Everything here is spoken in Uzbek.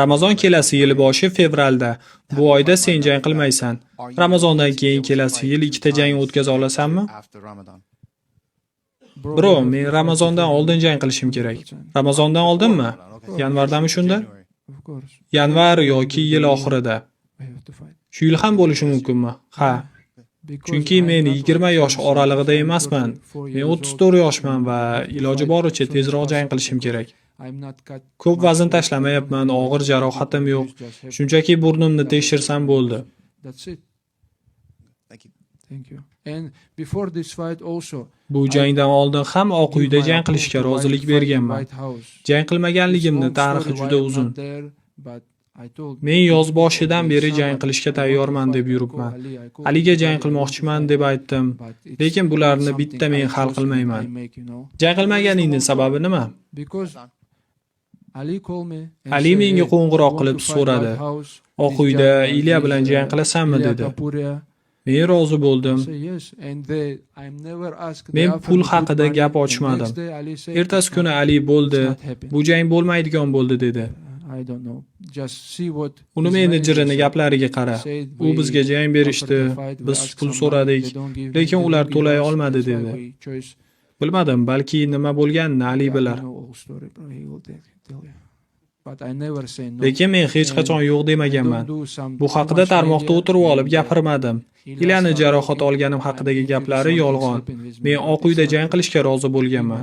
Ramazon kelasi yil boshi fevralda. Bu oyda sen jang qilmaysan. Ramazondan keyin kelasi yil ikkita jang o'tkaza olasanmi? Bro, men Ramazondan oldin jang qilishim kerak. Ramazondan oldinmi? Yanvardami shunda? Yanvar yoki yil oxirida. Shu yil ham bo'lishi mumkinmi? Ha. Chunki men 20 yosh oralig'ida emasman. Men 34 yoshman va iloji boricha tezroq jang qilishim kerak. Ko'p vazn tashlamayapman, og'ir jarohatim yo'q. Shunchaki burnimni tekshirsam bo'ldi. Bu jangdan oldin ham Oq uyda jang qilishga rozilik berganman. Jang qilmaganligimni tarixi juda uzun. Men yoz boshidan beri jang qilishga tayyorman deb yuribman. Aliga jang qilmoqchiman deb aytdim, lekin bularni bitta men hal qilmayman. Jang qilmaganingning sababi nima? Ali menga qo'ng'iroq qilib so'radi. Oq uyda Ilya bilan jang qilasanmi dedi. Men rozi bo'ldim. Men pul haqida gap ochmadim. Ertasi kuni Ali bo'ldi. Bu jang bo'lmaydigan bo'ldi dedi. Uni menejerini gaplariga qara. U bizga jang berishdi, biz pul so'radik, lekin ular to'lay olmadi dedi. Bilmadim, balki nima bo'lganini Ali bilar. Lekin men hech qachon yo'q demaganman. Bu haqida tarmoqda o'tirib olib gapirmadim. Ilyani jarohat olganim haqidagi gaplari yolg'on. Men Oq uyda jang qilishga rozi bo'lganman.